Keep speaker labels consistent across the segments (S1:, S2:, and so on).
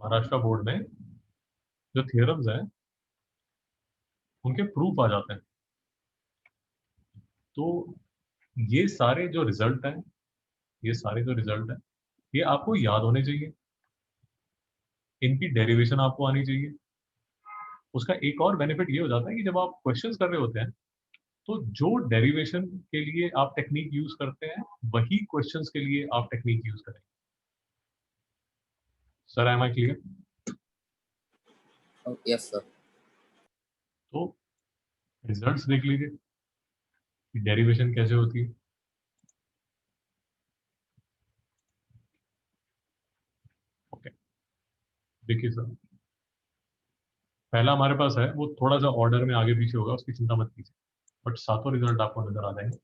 S1: Maharashtra board में जो theorems हैं उनके प्रूफ आ जाते हैं। तो ये सारे जो रिजल्ट हैं, ये आपको याद होने चाहिए, इनकी डेरिवेशन आपको आनी चाहिए। उसका एक और बेनिफिट ये हो जाता है कि जब आप क्वेश्चंस कर रहे होते हैं तो जो डेरिवेशन के लिए आप टेक्निक यूज करते हैं वही क्वेश्चंस के लिए आप टेक्निक यूज करें। Sir am I clear?
S2: Yes sir.
S1: तो रिजल्ट्स देख लीजिए कि डेरिवेशन कैसे होती है। ओके, देखिए सर, पहला हमारे पास है वो थोड़ा सा ऑर्डर में आगे पीछे होगा, उसकी चिंता मत कीजिए, बट सातों रिजल्ट आपको नजर आ जाएंगे।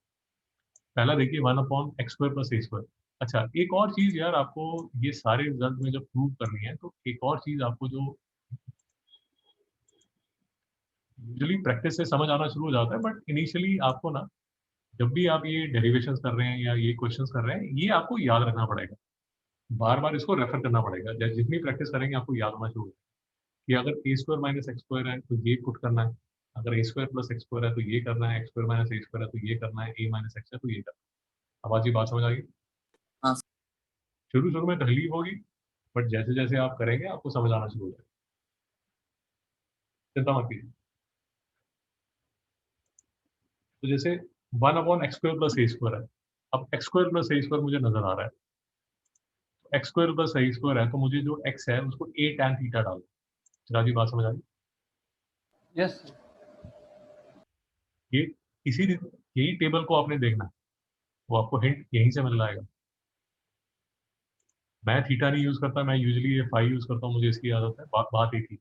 S1: पहला देखिए 1/x² + a²। अच्छा, एक और चीज यार आपको ये सारे रिजल्ट में जब प्रूव करनी है तो एक और चीज आपको जो यूजुअली प्रैक्टिस से समझ आना शुरू हो जाता है, बट इनिशियली आपको ना जब भी आप ये डेरिवेशंस कर रहे हैं या ये क्वेश्चंस कर रहे हैं, ये आपको याद रखना पड़ेगा, बार बार इसको रेफर करना पड़ेगा। जितनी प्रैक्टिस करेंगे आपको याद होना शुरू होगा कि अगर a² - x² है तो ये पुट करना है, अगर a² + x² है तो ये करना है, x² - a² है तो ये करना है, a - x है तो ये करना है। अब आज ये बात समझ आ गई?
S2: हाँ।
S1: शुरू शुरू में तकलीफ होगी, बट जैसे जैसे आप करेंगे आपको समझ आना शुरू हो जाएगा, चिंता मत कीजिए। तो जैसे 1/x² + a² है, अब x² + a² मुझे नजर आ रहा है, x² + a² है तो मुझे जो x है उसको a tan थीटा डाल। राजी बात समझ आ गई?
S3: यस
S1: ये इसी यही टेबल को आपने देखना है, वो आपको हिंट यहीं से मिल जाएगा। मैं थीटा नहीं यूज करता, मैं यूजुअली ये फाई यूज करता हूँ, मुझे इसकी आदत है। बात एक ही।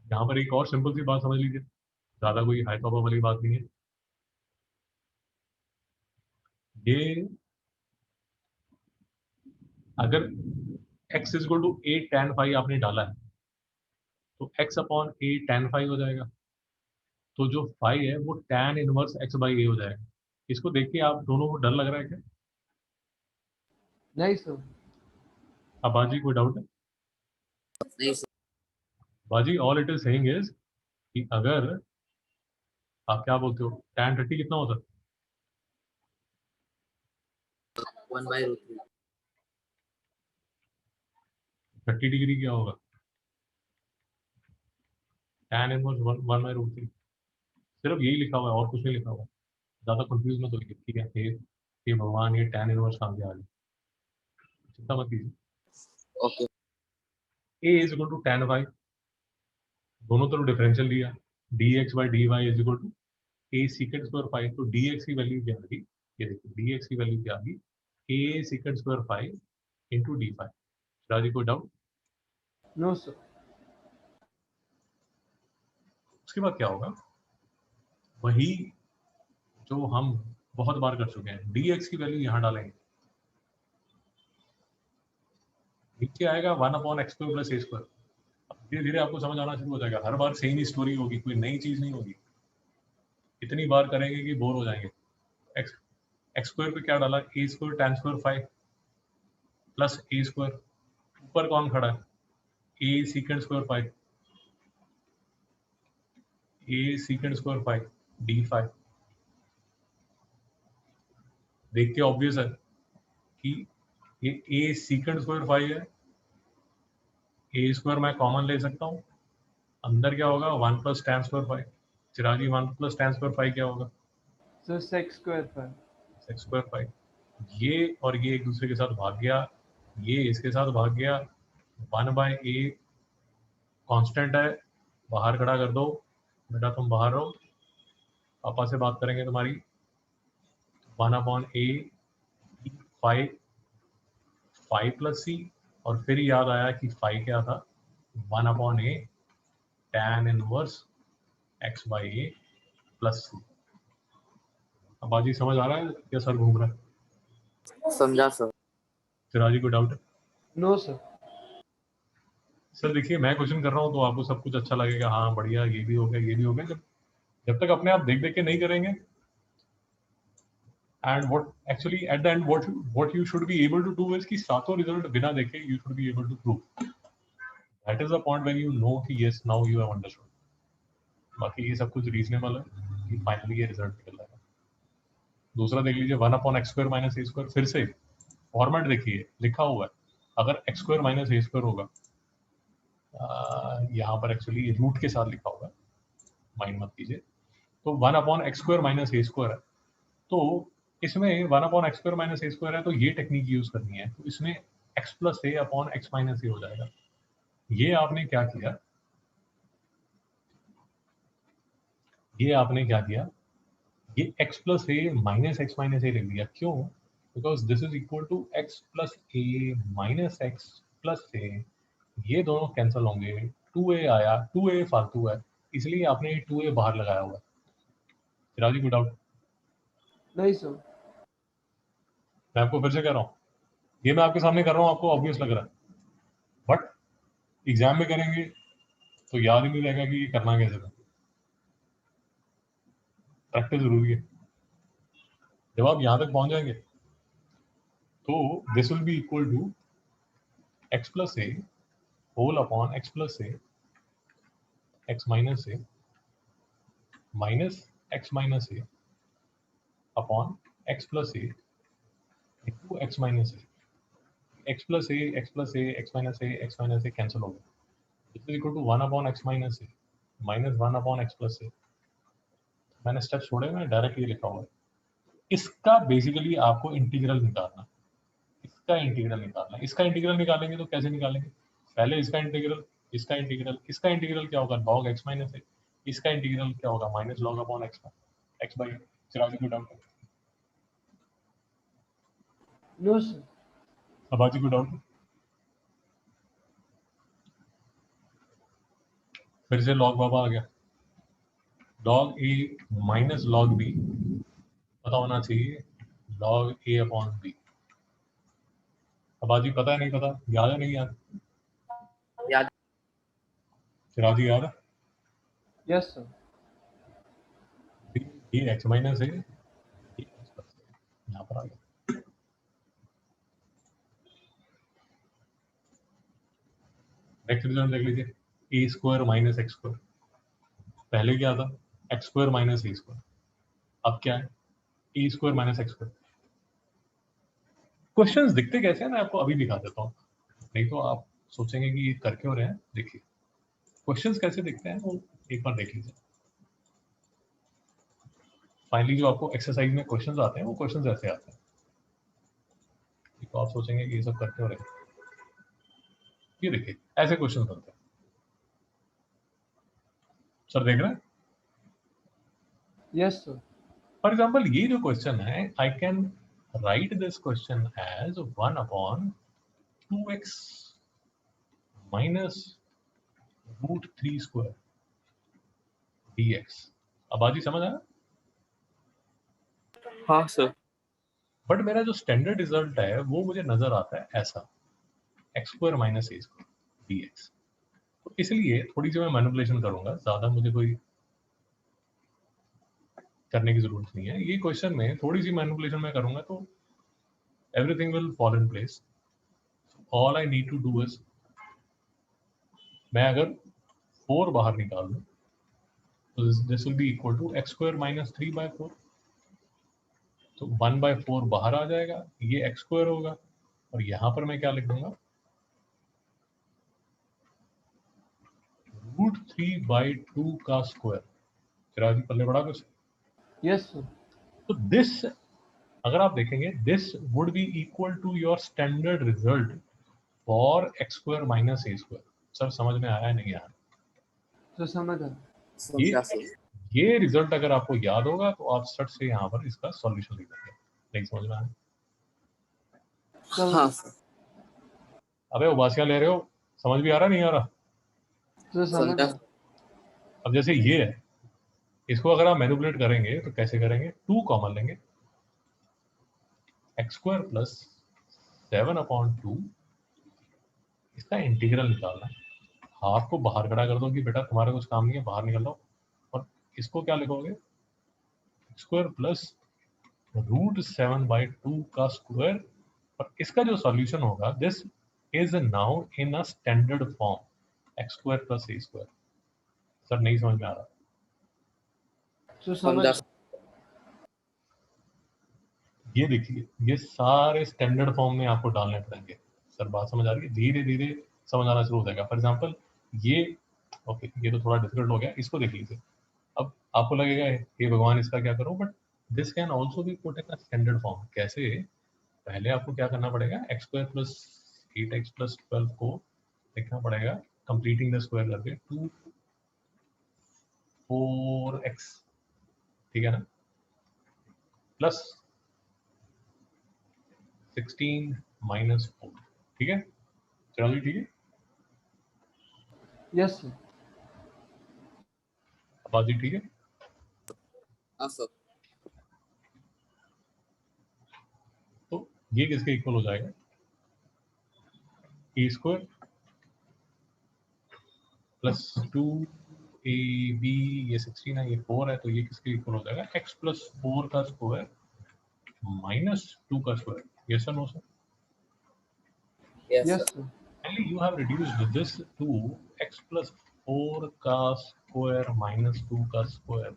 S1: यहाँ पर एक और सिंपल सी बात समझ लीजिए, ज्यादा कोई हाई पावर वाली बात नहीं है। ये अगर x = a tan phi आपने डाला है तो x/a tan phi हो जाएगा, तो जो फाई है वो tan इनवर्स x/a हो जाएगा। इसको देख के आप दोनों को डर लग रहा है क्या?
S3: नहीं सर।
S1: अब बाजी कोई डाउट है?
S2: नहीं सर।
S1: बाजी all it is saying is कि अगर आप क्या बोलते हो tan 30 कितना होता है?
S2: 1/√3।
S1: 30 डिग्री क्या होगा? tan inverse 1/√3। सिर्फ यही लिखा हुआ है और कुछ नहीं लिखा हुआ। ज्यादा कंफ्यूज मत होइए, ठीक है? हे भगवान, ये tan इनवर्स कहाँ से आ गया? चिंता मत कीजिए।
S2: ओके।
S1: a = tan y, दोनों तरफ डिफरेंशियल लिया, dx/dy = a sec² phi। तो dx की वैल्यू क्या आ गई? ये देखिए dx की वैल्यू क्या आ गई? a sec² phi into d phi। राजी कोई डाउट?
S3: No sir.
S1: उसके बाद क्या होगा? वही जो हम बहुत बार कर चुके हैं, dx की वैल्यू यहाँ डालेंगे, नीचे आएगा 1/x² + a²। धीरे धीरे आपको समझ आना शुरू हो जाएगा, हर बार सेम ही स्टोरी होगी, कोई नई चीज नहीं होगी। इतनी बार करेंगे कि बोर हो जाएंगे। x² पे क्या डाला? a² tan² phi plus a²। ऊपर कौन खड़ा है? a sec² phi, a sec² phi d phi। देख के ऑब्वियस है कि ये a sec² phi है, a² मैं कॉमन ले सकता हूँ, अंदर क्या होगा? 1 + tan² phi। चिरागी 1 + tan² phi क्या होगा?
S3: Sir sec² phi।
S1: sec² phi। ये और ये एक दूसरे के साथ भाग गया, ये इसके साथ भाग गया, 1/a कांस्टेंट है, बाहर खड़ा कर दो। बेटा तुम बाहर रहो, पापा से बात करेंगे तुम्हारी। 1/a phi, phi + c, और फिर याद आया कि phi क्या था? 1/a tan inverse x/a + c। अब बाजी समझ आ रहा है क्या? सर घूम रहा है?
S2: समझा सर।
S1: चिराजी को डाउट है?
S3: No sir.
S1: सर देखिए, मैं क्वेश्चन कर रहा हूँ तो आपको सब कुछ अच्छा लगेगा, हाँ बढ़िया, ये भी हो गया, ये भी हो गया। जब जब तक अपने आप देख देख के नहीं करेंगे, and what actually at the end what you should be able to do is कि सातों रिजल्ट बिना देखे you should be able to prove. That is the point when you know कि yes now you have understood. बाकी ये सब कुछ reasonable है कि फाइनली ये रिजल्ट निकल रहा है। दूसरा देख लीजिए 1/x² - a², फिर से फॉर्मेट देखिए लिखा हुआ है, अगर x² - a² होगा, यहाँ पर एक्चुअली रूट के साथ लिखा होगा, माइंड मत कीजिए, तो 1/x² - a² है, तो इसमें 1/x² - a² है, तो ये टेक्निक यूज करनी है, तो इसमें x + a/x - a हो जाएगा। ये आपने क्या किया, ये आपने क्या किया, ये x + a - x - a लिख दिया। क्यों? Because this is equal to x + a - x + a, ये दोनों कैंसिल होंगे, 2a आया, 2a फालतू है, इसलिए आपने 2a बाहर लगाया हुआ है। चिराग जी, गुड आउट।
S3: नहीं सर।
S1: मैं आपको फिर से कह रहा हूँ, ये मैं आपके सामने कर रहा हूँ, आपको ऑब्वियस लग रहा है, बट एग्जाम में करेंगे तो याद ही नहीं रहेगा कि ये करना कैसे था। प्रैक्टिस जरूरी है। जब आप यहाँ तक पहुंच जाएंगे तो this will be equal to x + a whole upon x + a x - a minus x - a upon x + a into x - a। x + a x + a x - a x - a cancel हो गया, this is equal to 1/x - a minus 1/x + a। मैंने step छोड़े, मैंने direct ये लिखा हुआ है। इसका बेसिकली आपको इंटीग्रल निकालना, इसका इंटीग्रल निकालना। इसका इंटीग्रल निकालेंगे तो कैसे निकालेंगे, पहले इसका इंटीग्रल, इसका इंटीग्रल, इसका इंटीग्रल क्या होगा, log x - a, इसका इंटीग्रल क्या होगा, minus log upon x x/a। चिराग जी, को डाउट?
S3: No sir.
S1: अबाजी, को डाउट? फिर से log बाबा आ गया, log a minus log b, पता होना चाहिए log a upon b। Abaji, पता है नहीं पता, याद है नहीं याद?
S2: याद।
S1: चिराग जी, याद है?
S3: Yes sir.
S1: ये x माइनस है, यहाँ पर आ गया। नेक्स्ट रिजल्ट देख लीजिए, a² - x²। पहले क्या था, x² - a², अब क्या है, a² - x²। क्वेश्चंस दिखते कैसे हैं मैं आपको अभी दिखा देता हूँ, नहीं तो आप सोचेंगे कि ये कर क्यों रहे हैं। देखिए क्वेश्चंस कैसे दिखते हैं वो एक बार देख लीजिए। फाइनली जो आपको एक्सरसाइज में क्वेश्चंस आते हैं वो क्वेश्चंस ऐसे आते हैं, तो आप सोचेंगे कि ये सब कर क्यों रहे हैं। ये देखिए ऐसे क्वेश्चन बनते हैं, सर देख रहे हैं?
S3: Yes sir.
S1: फॉर एग्जाम्पल ये जो क्वेश्चन है, I can write this question as 1/2x minus √3² dx। अब आजी समझ आया?
S2: हाँ सर।
S1: बट मेरा जो स्टैंडर्ड रिजल्ट है वो मुझे नजर आता है ऐसा, x² - a² dx। तो इसलिए थोड़ी सी मैं मैनिपुलेशन करूंगा, ज्यादा मुझे कोई करने की जरूरत नहीं है। ये क्वेश्चन में थोड़ी सी मैनिपुलेशन मैं करूंगा तो everything will fall in place. All I need to do is, मैं अगर 4 बाहर निकाल दूं तो this will be equal to x² - 3/4, तो 1/4 बाहर आ जाएगा, ये x² होगा, और यहां पर मैं क्या लिख दूंगा, √3/2 का स्क्वायर। चिराग जी, पल्ले बड़ा कुछ?
S3: Yes sir.
S1: तो दिस, अगर आप देखेंगे, this would be equal to your standard result for x² - a²। Sir समझ में आया नहीं आया?
S3: तो समझ आ।
S2: समझा सर।
S1: ये रिजल्ट अगर आपको याद होगा तो आप सट से यहाँ पर इसका सॉल्यूशन लिख देंगे। नहीं समझ में आया?
S2: हाँ सर।
S1: अबे उबासियां ले रहे हो, समझ भी आ रहा नहीं आ रहा?
S3: तो समझ
S2: समझा।
S3: आ।
S1: अब जैसे ये है, इसको अगर आप मैनिपुलेट करेंगे तो कैसे करेंगे, 2 कॉमन लेंगे, x² + 7/2, इसका इंटीग्रल निकालना है। हाफ को बाहर खड़ा कर दो कि बेटा तुम्हारा कुछ काम नहीं है, बाहर निकल लो, और इसको क्या लिखोगे, x² + √7/2 का स्क्वायर, और इसका जो सॉल्यूशन होगा, this is now in a standard form. X square plus a square. Sir नहीं समझ में आ रहा।
S3: सर समझ
S2: समझा।
S1: ये देखिए, ये सारे स्टैंडर्ड फॉर्म में आपको डालने पड़ेंगे। सर बात समझ आ रही है? धीरे धीरे समझ आना शुरू हो जाएगा। फॉर एग्जाम्पल ये, ओके ये तो थोड़ा डिफिकल्ट हो गया, इसको देख लीजिए। अब आपको लगेगा हे भगवान इसका क्या करूं, but this can also be put in standard form. कैसे? पहले आपको क्या करना पड़ेगा, x square plus 8x plus 12 को लिखना पड़ेगा कंप्लीटिंग द स्क्वायर करके 2 4x, ठीक है ना, प्लस 16 माइनस 4, ठीक है। चलो जी ठीक है।
S3: Yes sir.
S1: बाजी ठीक है।
S2: हाँ सर।
S1: तो ये किसके इक्वल हो जाएगा, ए स्क्वायर प्लस 2ab, ये 16 है, ये 4 है, तो ये किसके इक्वल हो जाएगा, x प्लस 4 का स्क्वायर माइनस 2 का स्क्वायर। यस और no sir?
S2: Yes
S3: yes
S2: sir.
S3: Sir.
S1: Finally, you have reduced this to x plus 4 का square minus 2 का square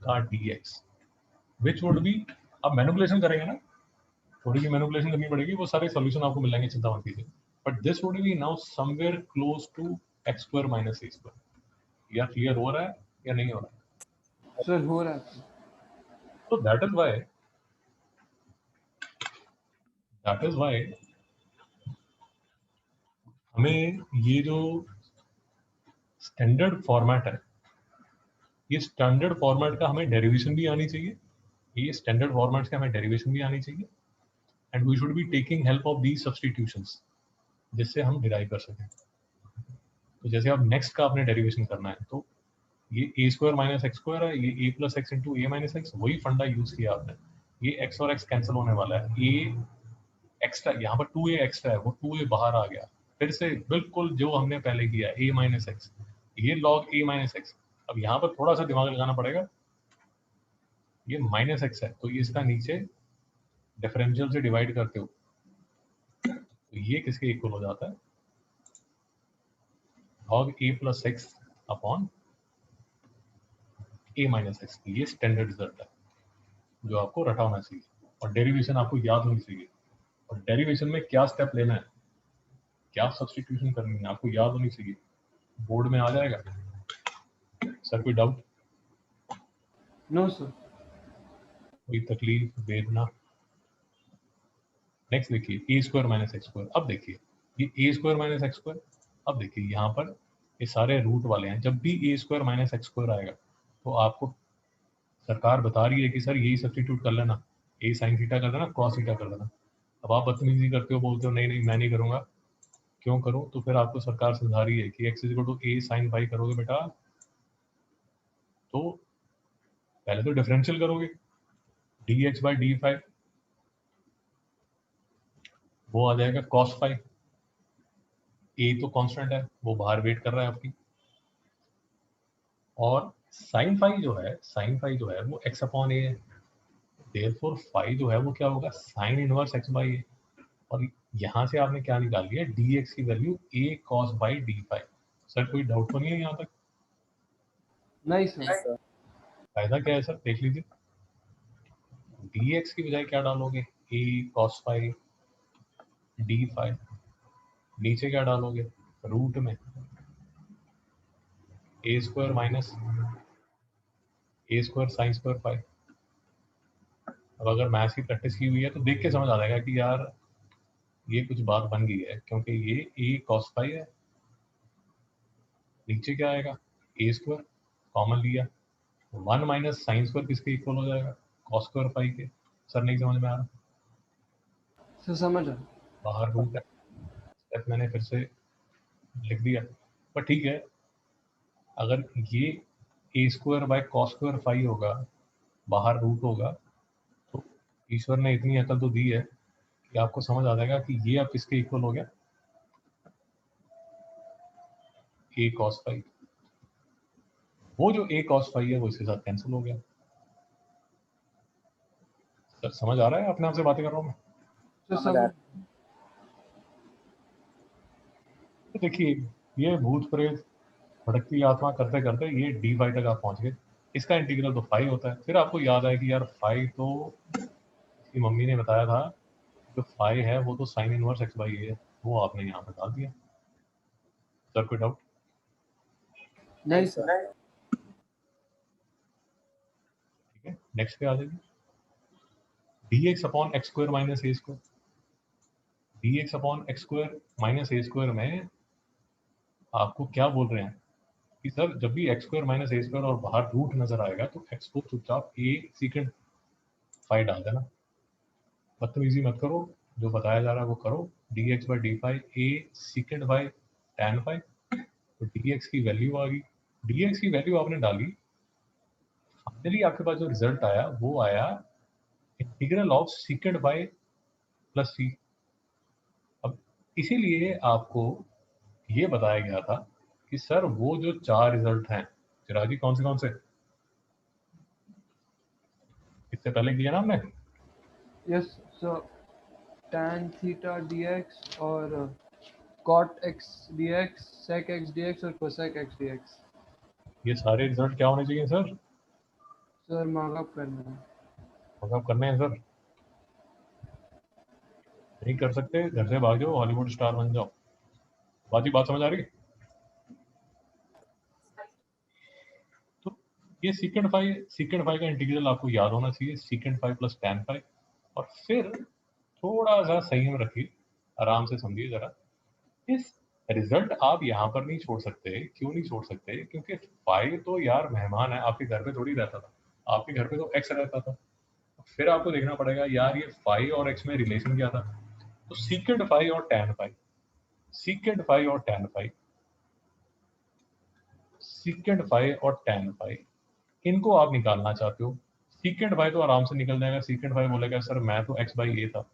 S1: का dx, which would be, अब मैनिपुलेशन करेंगे ना, थोड़ी सी मैनिपुलेशन करनी पड़ेगी, वो सारे सॉल्यूशन आपको मिल जाएंगे, चिंता मत कीजिए। But this would be now somewhere close to x square minus A square. या क्लियर हो रहा है या नहीं हो रहा है?
S3: सर हो रहा है सर।
S1: तो दैट इज वाई हमें ये जो स्टैंडर्ड फॉर्मेट है, ये स्टैंडर्ड फॉर्मेट का हमें डेरिवेशन भी आनी चाहिए, ये स्टैंडर्ड फॉर्मेट का हमें डेरिवेशन भी आनी चाहिए, and we should be taking help of these substitutions, जिससे हम डिराइव कर सकें। तो जैसे अब नेक्स्ट का आपने डेरिवेशन करना है, तो ये A square minus x square है, ये ए प्लस एक्स इंटू ए माइनस एक्स, वही फंडा यूज किया आपने। ये एक्स और एक्स कैंसिल होने वाला है, ए एक्स्ट्रा यहाँ पर 2a एक्स्ट्रा है, वो 2a बाहर आ गया, फिर से बिल्कुल जो हमने पहले किया a माइनस एक्स, ये लॉग a माइनस एक्स। अब यहाँ पर थोड़ा सा दिमाग लगाना पड़ेगा, ये माइनस एक्स है तो ये इसका नीचे डिफरेंशियल से डिवाइड करते हो, तो ये किसके इक्वल हो जाता है, log a plus x upon a minus x. ये स्टैंडर्ड रिजल्ट है जो आपको रटा होना चाहिए, और डेरिवेशन आपको याद होनी चाहिए। और डेरिवेशन में क्या स्टेप लेना है, क्या सब्स्टिट्यूशन करनी है, आपको याद होनी चाहिए। बोर्ड में आ जाएगा। सर कोई डाउट?
S3: No sir.
S1: कोई तकलीफ, वेदना? नेक्स्ट देखिए, ए स्क्वायर माइनस एक्स स्क्वायर। अब देखिए ये A square minus x square, अब देखिए यहाँ पर ये सारे रूट वाले हैं। जब भी ए स्क्वायर माइनस एक्स स्क्वायर आएगा तो आपको सरकार बता रही है कि सर यही सब्स्टिट्यूट कर लेना, ए साइन थीटा कर देना, कॉस थीटा कर देना। अब आप बदतमीजी करते हो, बोलते हो नहीं नहीं मैं नहीं करूंगा। क्यों करूं? तो फिर आपको सरकार समझा रही है कि x is equal to a sine phi करोगे बेटा, तो पहले तो डिफरेंशियल करोगे d x by d five, वो आ जाएगा कॉस फाइव। ए तो कांस्टेंट है, वो बाहर वेट कर रहा है आपकी, और साइन फाई जो है, साइन फाई जो है वो एक्स अपॉन ए है, देयरफॉर फाई जो है वो क्या होगा, साइन इनवर्स एक्स बाई ए। और यहाँ से आपने क्या निकाल लिया, डी एक्स की value A cos by d five. Sir कोई डाउट तो नहीं है यहाँ तक?
S3: नहीं सर।
S2: Yes sir.
S1: फायदा क्या है सर, देख लीजिए। डी एक्स की बजाय क्या डालोगे, ए कॉस फाइव डी फाइव, नीचे क्या डालोगे, रूट में ए स्क्वायर माइनस ए स्क्वायर साइन स्क्वायर फाइव। अब अगर मैथ्स की प्रैक्टिस की हुई है तो देख के समझ आ जाएगा कि यार ये कुछ बात बन गई है, क्योंकि ये ए कॉस फाइव है, नीचे क्या आएगा, ए स्क्वायर कॉमन लिया, 1 माइनस साइन स्क्वायर किसके इक्वल हो जाएगा, कॉस स्क्वायर फाइव के। सर नहीं समझ में आ रहा?
S3: सर समझ रहा।
S1: बाहर रूट है, स्टेप मैंने फिर से लिख दिया, पर ठीक है। अगर ये A square by cos square five होगा, बाहर रूट होगा, तो ईश्वर ने इतनी अकल तो दी है कि आपको समझ आ जाएगा कि ये अब किसके इक्वल हो गया, ए कॉस फाइव। वो जो ए कॉस फाइव है वो इसके साथ कैंसिल हो गया। सर समझ आ रहा है? अपने आप से बातें कर रहा हूँ मैं।
S3: सर
S2: समझ आ
S3: समझ।
S1: तो देखिए ये भूत प्रेत भटकती आत्मा करते करते ये डी फाई तक आप पहुंच गए। इसका इंटीग्रल तो फाई होता है। फिर आपको याद आया कि यार फाई तो इसकी मम्मी ने बताया था, जो फाई है वो तो साइन इनवर्स एक्स बाई ए है, वो आपने यहाँ पर डाल दिया। सर कोई डाउट?
S3: नहीं
S2: sir.
S3: सर।
S1: ठीक है, नेक्स्ट पे आ जाइए। D X upon X square minus ए square, D X upon X square minus ए स्क्वायर में आपको क्या बोल रहे हैं कि सर जब भी एक्स स्क्वायर माइनस ए स्क्वायर और बाहर रूट नजर आएगा तो एक्स को चुपचाप ए सीकेंड फाई डाल देना, बदतमीजी मत करो, जो बताया जा रहा है वो करो। D x by d phi a secant by tan phi, तो डी एक्स की वैल्यू आ गई, डी एक्स की वैल्यू आपने डाली, फाइनली आपके पास जो रिजल्ट आया वो आया integral of secant by plus C. अब इसीलिए आपको ये बताया गया था कि सर वो जो चार रिजल्ट हैं, चिराजी कौन से इससे पहले किया ना हमने?
S3: Yes sir, tan theta dx और cot x dx, sec x dx और cosec x dx।
S1: ये सारे रिजल्ट क्या होने चाहिए सर?
S3: सर मार्कअप करना है।
S1: मतलब करने हैं सर, नहीं कर सकते घर से भाग जाओ, हॉलीवुड स्टार बन जाओ। बात समझ आ रही है? तो ये सीकेंड फाई का इंटीग्रल आपको याद होना चाहिए, secant phi plus tan phi. और फिर थोड़ा सा संयम रखिए, आराम से समझिए जरा। इस रिजल्ट आप यहाँ पर नहीं छोड़ सकते। क्यों नहीं छोड़ सकते? क्योंकि फाई तो यार मेहमान है, आपके घर पे थोड़ी रहता था, आपके घर पे तो एक्स रहता था। फिर आपको देखना पड़ेगा यार ये फाई और एक्स में रिलेशन क्या था। तो सीकेंड फाई और टैन फाई, सीकेंड फाई और टैन फाई, सीकेंड फाई और टैन फाई, इनको आप निकालना चाहते हो। सीकेंड फाई तो आराम से निकल जाएगा, सीकेंड फाई बोलेगा सर मैं तो एक्स बाई ए था,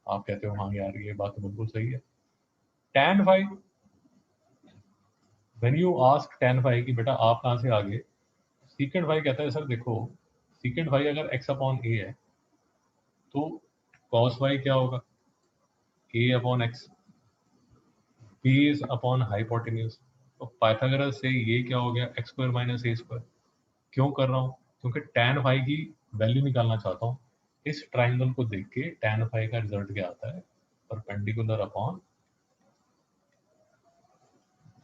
S1: आप कहते हो हाँ यार ये बात तो बिल्कुल सही है। Tan phi, when you ask tan phi कि बेटा आप कहाँ से आ गए, सीकेंड फाई कहता है सर देखो, सीकेंड फाई अगर एक्स अपॉन ए है तो कॉस फाई क्या होगा, A upon X, base upon hypotenuse. तो पाइथागोरस से ये क्या हो गया, एक्स स्क्वायर माइनस ए स्क्वायर। क्यों कर रहा हूँ? क्योंकि टैन फाई की वैल्यू निकालना चाहता हूँ। इस ट्राइंगल को देख के टैन फाई का रिजल्ट क्या आता है, परपेंडिकुलर अपॉन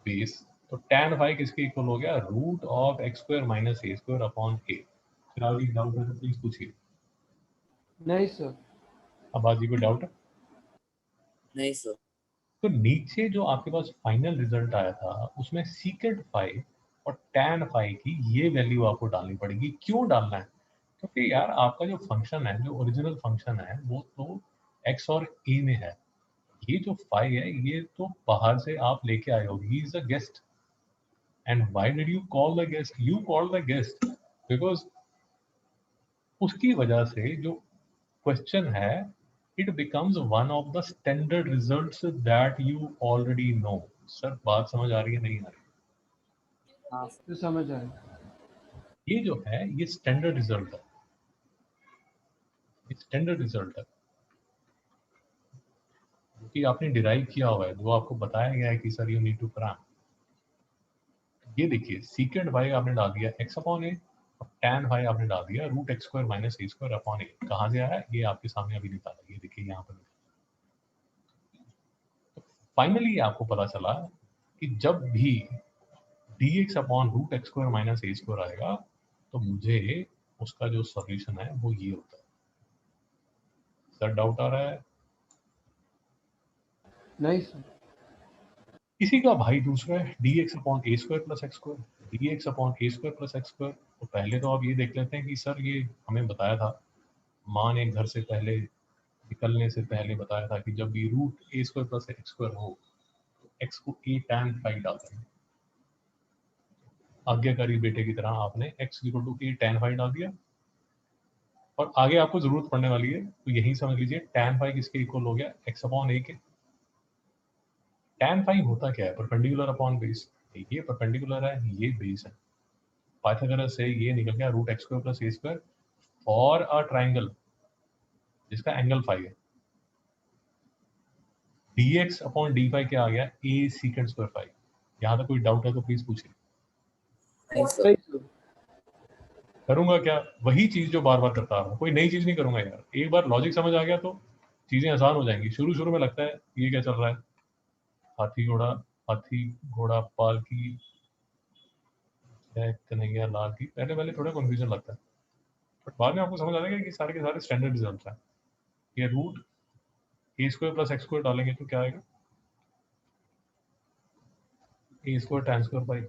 S1: बेस। तो टैन फाई किसके इक्वल हो गया, root of X square minus A square upon A. फिर आगे डाउट है तो प्लीज पूछिए।
S3: नहीं सर।
S1: अब आज कोई डाउट है?
S2: नहीं sir.
S1: तो नीचे जो आपके पास फाइनल रिजल्ट आया था उसमें सीकेंड फाई और टैन फाई की ये वैल्यू आपको डालनी पड़ेगी। क्यों डालना है? क्योंकि यार आपका जो फंक्शन है, जो ओरिजिनल फंक्शन है वो तो एक्स और ए में है। ये जो फाई है ये तो बाहर से आप लेके आए हो, he is a guest. And why did you call the guest, you call the guest because उसकी वजह से जो क्वेश्चन है, it becomes one of the standard results that you already know। Sir बात समझ आ रही है नहीं आ रही?
S2: हाँ sir.
S3: तो समझ आया।
S1: ये जो है ये स्टैंडर्ड रिजल्ट है, ये स्टैंडर्ड रिजल्ट है जो कि आपने डिराइव किया हुआ है, जो आपको बताया गया है कि sir you need to cram. ये देखिए सीकेंड वाई आपने डाल दिया एक्स अपॉन ए, और टैन वाई आपने डाल दिया रूट एक्स स्क्वायर माइनस ए स्क्वायर अपॉन ए। कहाँ से आया ये आपके सामने अभी निकाला, ये देखिए यहाँ पर। फाइनली आपको पता चला कि जब भी D X upon root x square minus ए स्क्वायर आएगा तो मुझे उसका जो सॉल्यूशन है वो ये होता है। सर डाउट आ रहा है?
S3: नहीं सर।
S1: इसी का भाई दूसरा है D X upon A square plus X square, D X upon A square plus X square. तो पहले तो आप ये देख लेते हैं कि सर ये हमें बताया था, माँ ने घर से पहले निकलने से पहले बताया था कि जब भी रूट ए स्क्वायर प्लस एक्स स्क्वायर हो तो एक्स को ए टैन फाई डालते हैं। आज्ञाकारी बेटे की तरह आपने x equal to a tan phi डाल दिया। और आगे आपको जरूरत पड़ने वाली है तो यही समझ लीजिए टैन फाई किसके इक्वल हो गया, एक्स अपॉन ए के। टैन फाई होता क्या है, परपेंडिकुलर अपॉन बेस। ये परपेंडिकुलर है, ये बेस है। पाइथागोरस से ये निकल गया root x square plus a square for a triangle जिसका एंगल फाई है। dx अपॉन d5 क्या आ गया, a secant square 5। यहाँ तक कोई डाउट है तो प्लीज पूछिए।
S2: नहीं सर।
S3: नहीं सर।
S1: करूंगा क्या, वही चीज जो बार बार करता आ रहा हूँ, कोई नई चीज नहीं करूंगा यार। एक बार लॉजिक समझ आ गया तो चीजें आसान हो जाएंगी। शुरू शुरू में लगता है ये क्या चल रहा है, हाथी घोड़ा पालकी कन्हैया लाल की, पहले पहले थोड़ा कंफ्यूजन लगता है, बट बाद में आपको समझ आ जाएगा कि सारे के सारे स्टैंडर्ड रिजल्ट है। ये रूट ए स्क्वायर प्लस एक्स स्क्वायर डालेंगे तो क्या आएगा, ए स्क्वायर टैन स्क्वायर बाई।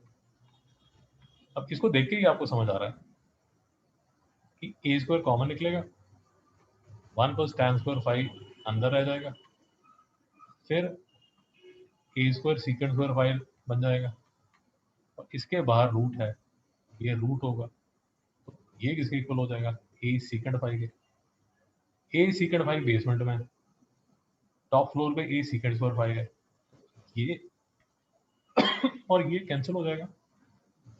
S1: अब इसको देख के ही आपको समझ आ रहा है कि ए स्क्वायर कॉमन निकलेगा, 1 प्लस टैन स्क्वायर 5 अंदर रह जाएगा, फिर ए स्क्वायर सीकेंड स्क्वायर 5 बन जाएगा, और इसके बाहर रूट है, ये रूट होगा, तो ये किसके इक्वल हो जाएगा, ए सीकेंड 5 के। ए सीकेंड 5 बेसमेंट में, टॉप फ्लोर पे ए सीकेंड स्क्वायर 5 है, ये और ये कैंसिल हो जाएगा,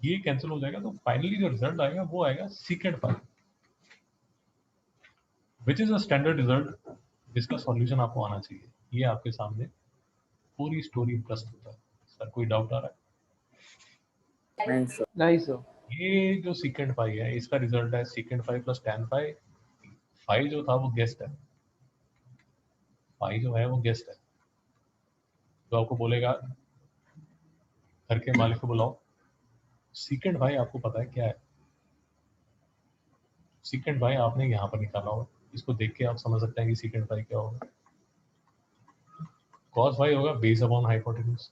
S1: ये कैंसिल हो जाएगा, तो फाइनली जो रिजल्ट आएगा वो आएगा सीकेंड 5, which is a standard result जिसका सॉल्यूशन आपको आना चाहिए। ये आपके सामने पूरी स्टोरी प्रस्तुत है। सर कोई डाउट आ रहा है?
S2: नहीं सर।
S3: नहीं सर।
S1: ये जो सीकेंड 5 है इसका रिजल्ट है सीकेंड 5 प्लस टैन 5। 5 जो था वो गेस्ट है, 5 जो है वो गेस्ट है, तो आपको बोलेगा घर के मालिक को बुलाओ। सीकेंड 5 आपको पता है क्या है, सीकेंड 5 आपने यहाँ पर निकाला होगा, इसको देख के आप समझ सकते हैं कि सीकेंड 5 क्या होगा। cos 5 होगा बेस अपॉन हाइपोटेन्यूज,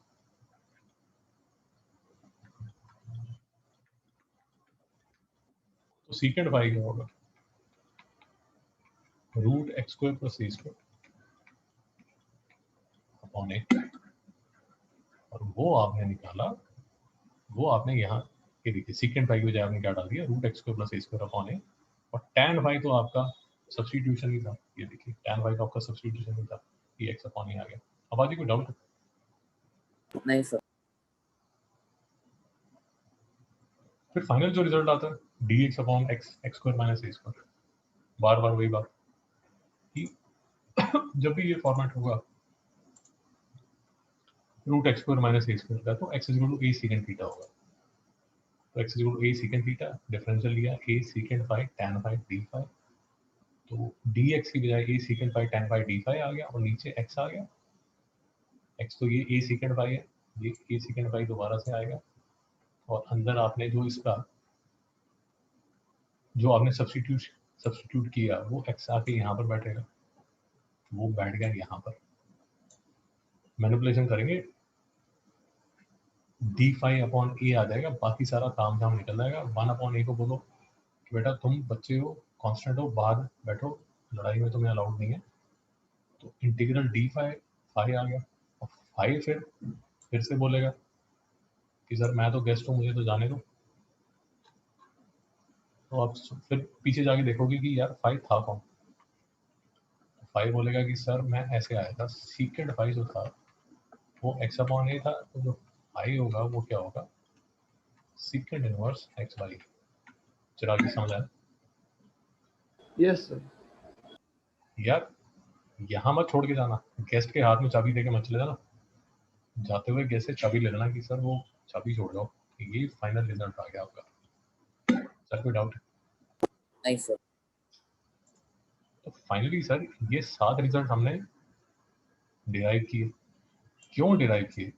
S1: तो सीकेंड 5 क्या होगा, root x square plus a square upon ए, और वो आपने निकाला, वो आपने यहाँ ये देखिए सीकेंड 5 की बजाय आपने क्या डाल दिया, root x square plus a square upon ए, और tan 5 तो आपका सब्स्टिट्यूशन ही था, ये देखिए tan 5 तो आपका सब्स्टिट्यूशन ही था, ये एक्स अपॉन ए आ गया। अब आगे कोई डाउट?
S2: नहीं सर।
S1: फिर फाइनल जो रिजल्ट आता है D X upon X, X square minus ए स्क्वायर, बार बार वही बात कि जब भी ये फॉर्मेट होगा रूट एक्स स्क्वायर माइनस ए स्क्वायर का, तो X is equal to A secant theta होगा, तो X is equal to A secant theta, differential लिया ए सीकेंड 5 tan 5 d5, तो डी एक्स की बजाय ए सीकेंड 5 tan 5 d5 आ गया, और नीचे एक्स आ गया, एक्स तो ये ए सीकेंड 5 है, ये ए सीकेंड 5 दोबारा से आएगा, और अंदर आपने जो इसका जो आपने सब्स्टिट्यूट किया वो एक्स आके यहाँ पर बैठेगा, वो बैठ गया यहाँ पर, मैनिपुलेशन करेंगे d5 अपॉन ए आ जाएगा, बाकी सारा काम धाम निकल जाएगा। 1 अपॉन ए को बोलो कि बेटा तुम बच्चे हो, कांस्टेंट हो, बाहर बैठो, लड़ाई में तुम्हें अलाउड नहीं है, तो इंटीग्रल d5 5 आ गया, और 5 फिर से बोलेगा कि सर मैं तो गेस्ट हूँ, मुझे तो जाने दो, तो आप फिर पीछे जाके देखोगे कि यार 5 था कौन, 5 बोलेगा कि सर मैं ऐसे आया था, सीकेंड 5 जो था वो एक्स अपॉन ए था, तो जो 5 होगा वो क्या होगा, सीकेंड इनवर्स एक्स बाई। चिराग जी समझ आया?
S3: Yes sir.
S1: यार यहाँ मत छोड़ के जाना, गेस्ट के हाथ में चाबी देके मत चले जाना, जाते हुए गेस्ट से चाबी ले लेना कि सर वो चाबी छोड़ जाओ। ये फाइनल रिजल्ट आ गया आपका। सर कोई डाउट है?
S2: नहीं सर।
S1: तो फाइनली सर ये 7 रिजल्ट हमने डिराइव किए, क्यों डिराइव किए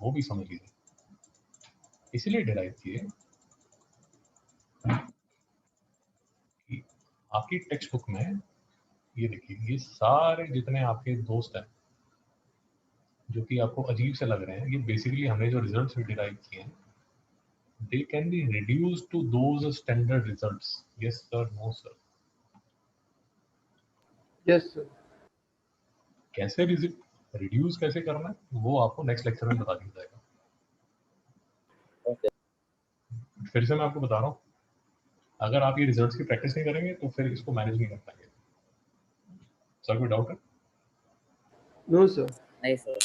S1: वो भी समझ लीजिए। इसलिए डिराइव किए कि आपकी टेक्स्ट बुक में ये देखिए, ये सारे जितने आपके दोस्त हैं जो कि आपको अजीब से लग रहे हैं, ये बेसिकली हमने जो रिजल्ट्स डिराइव किए हैं, they can be reduced to those standard results. Yes sir, no sir?
S3: Yes sir.
S1: कैसे रिड्यूस कैसे करना है वो आपको नेक्स्ट लेक्चर में बता दिया जाएगा।
S2: ओके।
S1: फिर से मैं आपको बता रहा हूँ, अगर आप ये रिजल्ट्स की प्रैक्टिस नहीं करेंगे तो फिर इसको मैनेज नहीं कर पाएंगे। सर कोई डाउट है?
S3: No sir.
S2: नहीं सर।